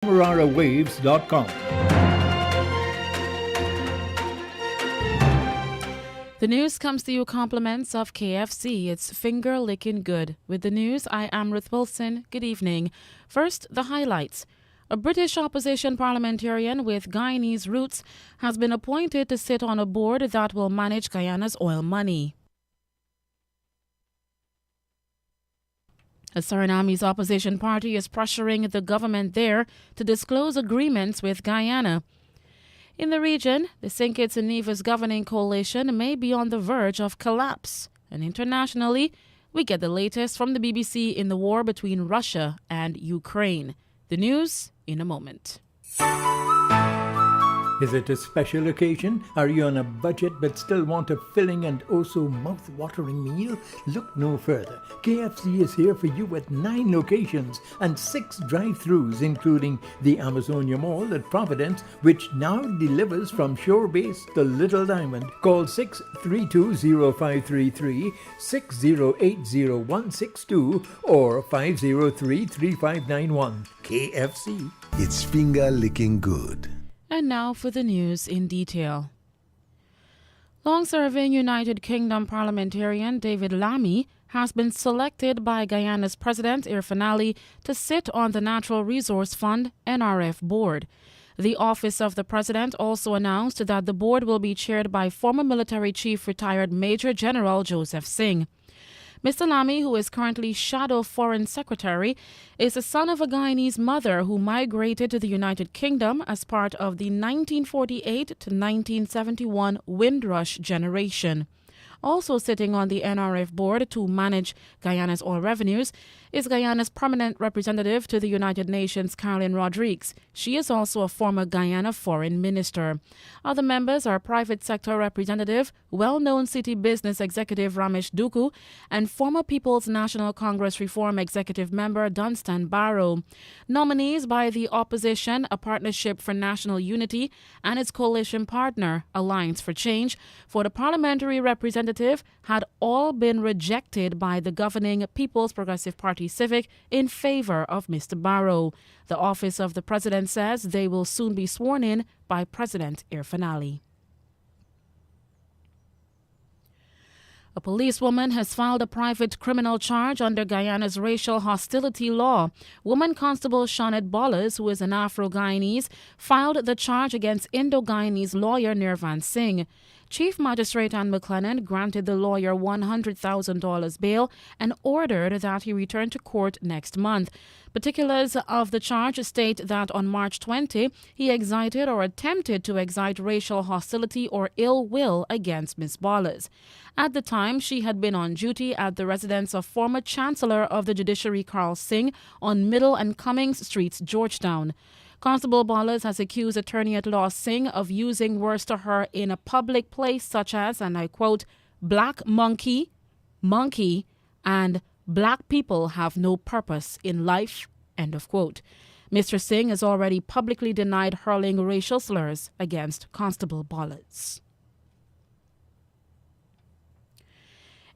MararaWaves.com. The news comes to you compliments of KFC. It's finger licking good. With the news, I am Ruth Wilson. Good evening. First, the highlights. A British opposition parliamentarian with Guyanese roots has been appointed to sit on a board that will manage Guyana's oil money. A Surinamese opposition party is pressuring the government there to disclose agreements with Guyana. In the region, the St. Kitts and Nevis governing coalition may be on the verge of collapse. And internationally, we get the latest from the BBC in the war between Russia and Ukraine. The news in a moment. Is it a special occasion? Are you on a budget but still want a filling and also mouth-watering meal? Look no further. KFC is here for you at 9 locations and 6 drive-thrus, including the Amazonia Mall at Providence, which now delivers from Shore Base to Little Diamond. Call 632-0533, 6080-162, or 503-3591. KFC. It's finger licking good. And now for the news in detail. Long-serving United Kingdom parliamentarian David Lammy has been selected by Guyana's President Irfaan Ali to sit on the Natural Resource Fund NRF board. The Office of the President also announced that the board will be chaired by former military chief retired Major General Joseph Singh. Mr. Lammy, who is currently Shadow Foreign Secretary, is the son of a Guyanese mother who migrated to the United Kingdom as part of the 1948 to 1971 Windrush generation. Also sitting on the NRF board to manage Guyana's oil revenues is Guyana's permanent representative to the United Nations, Caroline Rodrigues. She is also a former Guyana foreign minister. Other members are private sector representative, well-known city business executive Ramesh Duku, and former People's National Congress Reform executive member Dunstan Barrow. Nominees by the opposition, a Partnership for National Unity, and its coalition partner, Alliance for Change, for the parliamentary representative had all been rejected by the governing People's Progressive Party Civic in favor of Mr. Barrow. The Office of the President says they will soon be sworn in by President Irfaan Ali. A policewoman has filed a private criminal charge under Guyana's racial hostility law. Woman Constable Shawnette Bollas, who is an Afro-Guyanese, filed the charge against Indo-Guyanese lawyer Nirvan Singh. Chief Magistrate Ann McLennan granted the lawyer $100,000 bail and ordered that he return to court next month. Particulars of the charge state that on March 20, he excited or attempted to excite racial hostility or ill will against Ms. Bollas. At the time, she had been on duty at the residence of former Chancellor of the Judiciary Carl Singh on Middle and Cummings Streets, Georgetown. Constable Bollas has accused attorney-at-law Singh of using words to her in a public place such as, and I quote, black monkey, monkey, and black people have no purpose in life, end of quote. Mr. Singh has already publicly denied hurling racial slurs against Constable Bollas.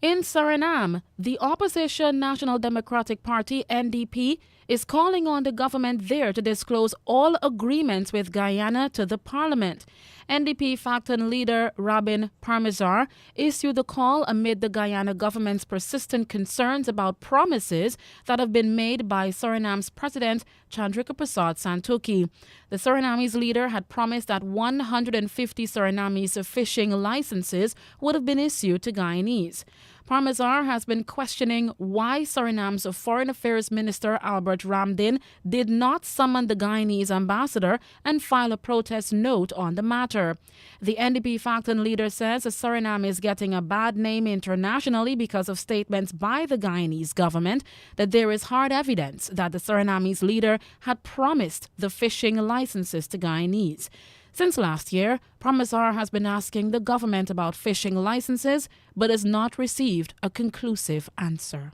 In Suriname, the opposition National Democratic Party, NDP, is calling on the government there to disclose all agreements with Guyana to the parliament. NDP Facton leader Robin Parmezar issued the call amid the Guyana government's persistent concerns about promises that have been made by Suriname's president Chandrika Prasad Santokhi. The Surinamese leader had promised that 150 Surinamese fishing licenses would have been issued to Guyanese. Parmezar has been questioning why Suriname's Foreign Affairs Minister Albert Ramdin did not summon the Guyanese ambassador and file a protest note on the matter. The NDP Facton leader says Suriname is getting a bad name internationally because of statements by the Guyanese government that there is hard evidence that the Surinamese leader had promised the fishing licenses to Guyanese. Since last year, Parmezar has been asking the government about fishing licenses, but has not received a conclusive answer.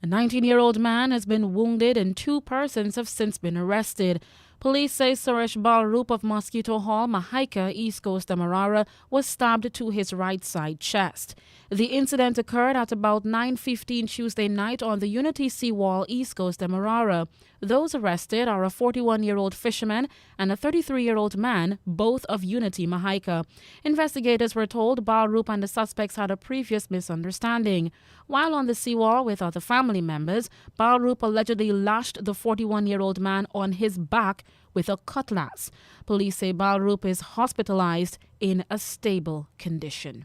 A 19-year-old man has been wounded and 2 persons have since been arrested. Police say Suresh Balrup of Mosquito Hall, Mahaika, East Coast Demerara, was stabbed to his right side chest. The incident occurred at about 9:15 Tuesday night on the Unity Seawall, East Coast Demerara. Those arrested are a 41-year-old fisherman and a 33-year-old man, both of Unity, Mahaika. Investigators were told Balrup and the suspects had a previous misunderstanding. While on the seawall with other family members, Balrup allegedly lashed the 41-year-old man on his back with a cutlass. Police say Balrup is hospitalized in a stable condition.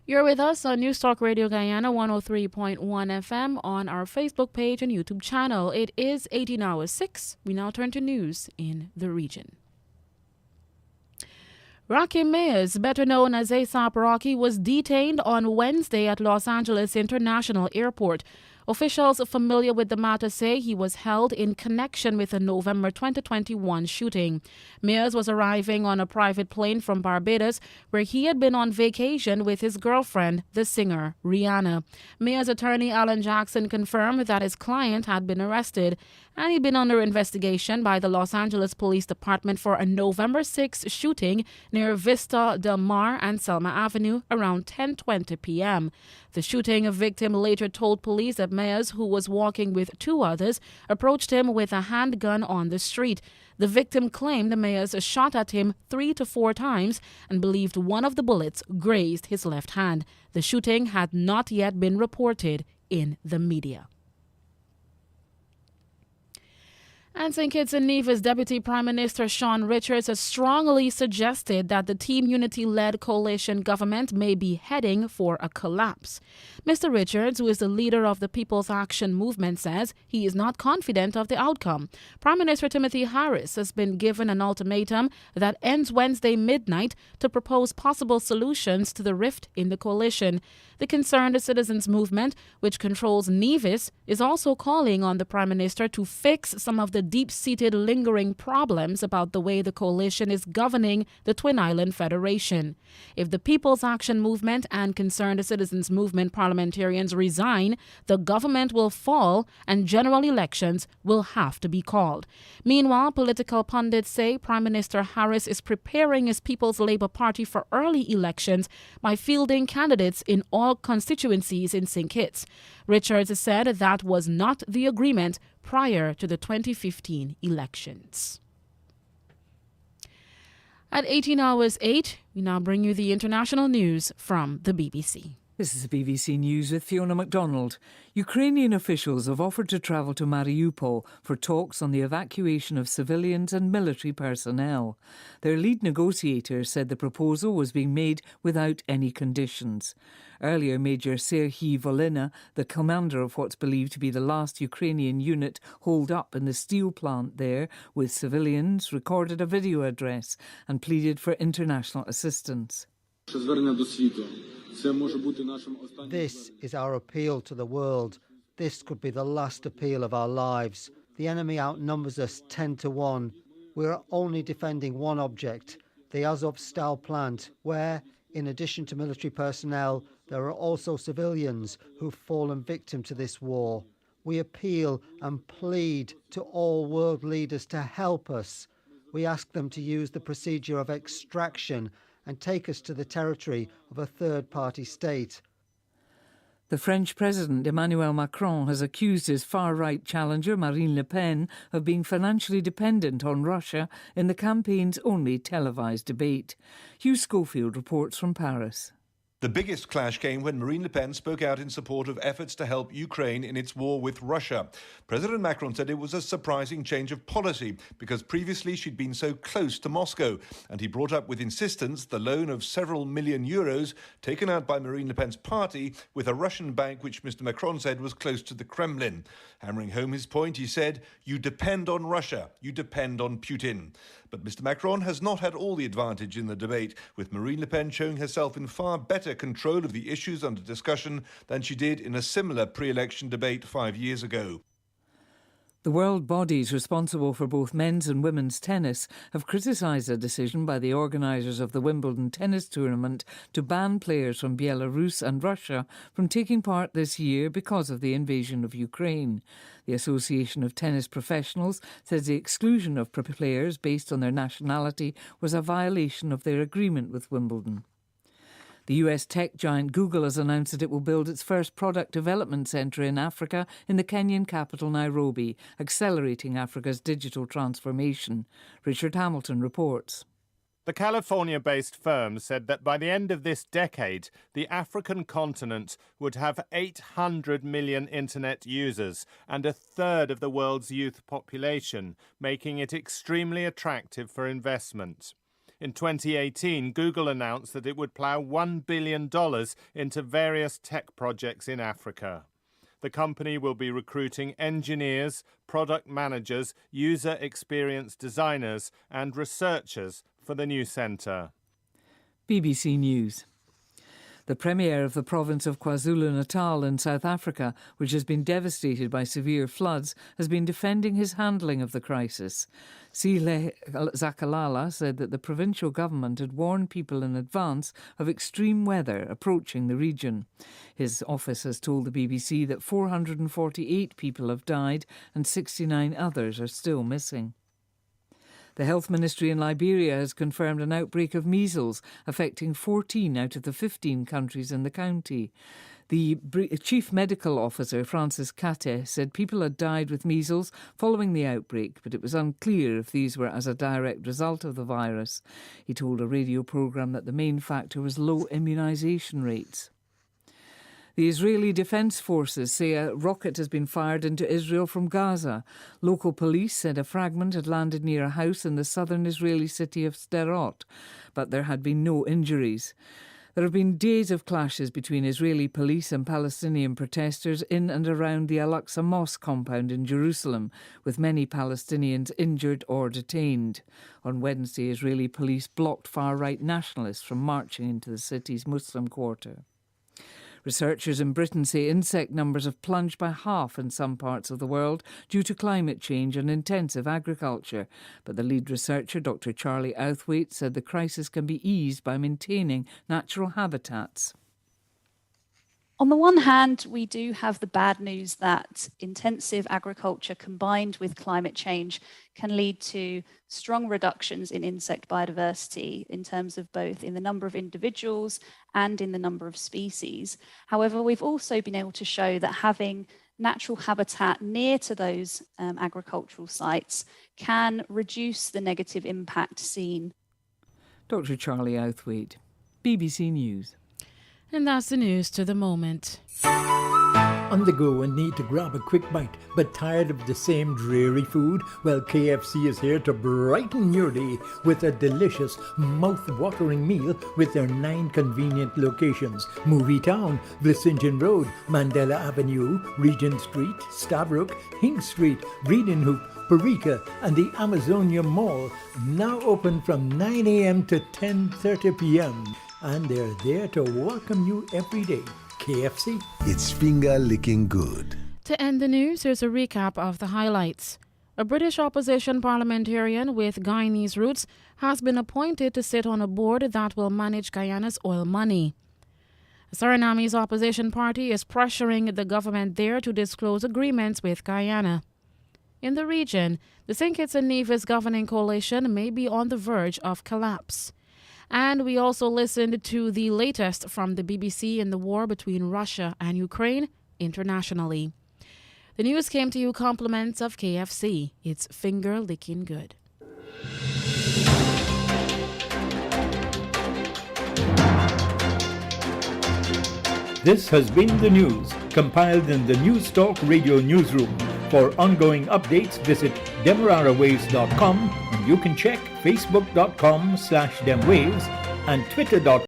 You're with us on News Talk Radio Guyana 103.1 FM on our Facebook page and YouTube channel. It is 18 hours 6. We now turn to news in the region. Rocky Mayers, better known as ASAP Rocky, was detained on Wednesday at Los Angeles International Airport. Officials familiar with the matter say he was held in connection with a November 2021 shooting. Mayers was arriving on a private plane from Barbados, where he had been on vacation with his girlfriend, the singer Rihanna. Mayers' attorney Alan Jackson confirmed that his client had been arrested and he'd been under investigation by the Los Angeles Police Department for a November 6 shooting near Vista Del Mar and Selma Avenue around 10:20 p.m. The shooting victim later told police that Mayers, who was walking with two others, approached him with a handgun on the street. The victim claimed Mayers shot at him 3 to 4 times and believed one of the bullets grazed his left hand. The shooting had not yet been reported in the media. And St. Kitts and Nevis Deputy Prime Minister Sean Richards has strongly suggested that the Team Unity-led coalition government may be heading for a collapse. Mr. Richards, who is the leader of the People's Action Movement, says he is not confident of the outcome. Prime Minister Timothy Harris has been given an ultimatum that ends Wednesday midnight to propose possible solutions to the rift in the coalition. The Concerned Citizens Movement, which controls Nevis, is also calling on the Prime Minister to fix some of the deep-seated lingering problems about the way the coalition is governing the Twin Island Federation. If the People's Action Movement and Concerned Citizens Movement parliamentarians resign, the government will fall and general elections will have to be called. Meanwhile, political pundits say Prime Minister Harris is preparing his People's Labour Party for early elections by fielding candidates in all constituencies in St. Kitts. Richards said that was not the agreement prior to the 2015 elections. At 18 hours 8, we now bring you the international news from the BBC. This is the BBC News with Fiona MacDonald. Ukrainian officials have offered to travel to Mariupol for talks on the evacuation of civilians and military personnel. Their lead negotiator said the proposal was being made without any conditions. Earlier, Major Serhiy Volina, the commander of what's believed to be the last Ukrainian unit holed up in the steel plant there with civilians, recorded a video address and pleaded for international assistance. This is our appeal to the world. This could be the last appeal of our lives. The enemy outnumbers us 10 to 1. We are only defending one object, the Azovstal plant, where, in addition to military personnel, there are also civilians who've fallen victim to this war. We appeal and plead to all world leaders to help us. We ask them to use the procedure of extraction and take us to the territory of a third-party state. The French President Emmanuel Macron has accused his far-right challenger Marine Le Pen of being financially dependent on Russia in the campaign's only televised debate. Hugh Schofield reports from Paris. The biggest clash came when Marine Le Pen spoke out in support of efforts to help Ukraine in its war with Russia. President Macron said it was a surprising change of policy because previously she'd been so close to Moscow, and he brought up with insistence the loan of several million euros taken out by Marine Le Pen's party with a Russian bank which Mr. Macron said was close to the Kremlin. Hammering home his point, he said, "You depend on Russia, you depend on Putin." But Mr. Macron has not had all the advantage in the debate, with Marine Le Pen showing herself in far better control of the issues under discussion than she did in a similar pre-election debate 5 years ago. The world bodies responsible for both men's and women's tennis have criticised a decision by the organisers of the Wimbledon tennis tournament to ban players from Belarus and Russia from taking part this year because of the invasion of Ukraine. The Association of Tennis Professionals says the exclusion of players based on their nationality was a violation of their agreement with Wimbledon. The US tech giant Google has announced that it will build its first product development centre in Africa in the Kenyan capital Nairobi, accelerating Africa's digital transformation. Richard Hamilton reports. The California-based firm said that by the end of this decade, the African continent would have 800 million internet users and a third of the world's youth population, making it extremely attractive for investment. In 2018, Google announced that it would plough $1 billion into various tech projects in Africa. The company will be recruiting engineers, product managers, user experience designers and researchers for the new centre. BBC News. The Premier of the province of KwaZulu-Natal in South Africa, which has been devastated by severe floods, has been defending his handling of the crisis. Sile Zakalala said that the provincial government had warned people in advance of extreme weather approaching the region. His office has told the BBC that 448 people have died and 69 others are still missing. The Health Ministry in Liberia has confirmed an outbreak of measles affecting 14 out of the 15 countries in the county. The Chief Medical Officer, Francis Kate, said people had died with measles following the outbreak, but it was unclear if these were as a direct result of the virus. He told a radio programme that the main factor was low immunisation rates. The Israeli Defence Forces say a rocket has been fired into Israel from Gaza. Local police said a fragment had landed near a house in the southern Israeli city of Sderot, but there had been no injuries. There have been days of clashes between Israeli police and Palestinian protesters in and around the Al-Aqsa Mosque compound in Jerusalem, with many Palestinians injured or detained. On Wednesday, Israeli police blocked far-right nationalists from marching into the city's Muslim quarter. Researchers in Britain say insect numbers have plunged by half in some parts of the world due to climate change and intensive agriculture. But the lead researcher, Dr. Charlie Outhwaite, said the crisis can be eased by maintaining natural habitats. On the one hand, we do have the bad news that intensive agriculture combined with climate change can lead to strong reductions in insect biodiversity in terms of both in the number of individuals and in the number of species. However, we've also been able to show that having natural habitat near to those agricultural sites can reduce the negative impact seen. Dr. Charlie Outhwaite, BBC News. And that's the news to the moment. On the go and need to grab a quick bite, but tired of the same dreary food? Well, KFC is here to brighten your day with a delicious, mouth-watering meal with their 9 convenient locations. Movie Town, Vlissingen Road, Mandela Avenue, Regent Street, Stavrook, Hink Street, Breedenhoop, Parika and the Amazonia Mall. Now open from 9 a.m. to 10:30 p.m. And they're there to welcome you every day. KFC. It's finger licking good. To end the news, here's a recap of the highlights. A British opposition parliamentarian with Guyanese roots has been appointed to sit on a board that will manage Guyana's oil money. Suriname's opposition party is pressuring the government there to disclose agreements with Guyana. In the region, the St. Kitts and Nevis governing coalition may be on the verge of collapse. And we also listened to the latest from the BBC in the war between Russia and Ukraine internationally. The news came to you compliments of KFC. It's finger licking good. This has been the news, compiled in the News Talk Radio Newsroom. For ongoing updates, visit demerarawaves.com and you can check facebook.com/demwaves and twitter.com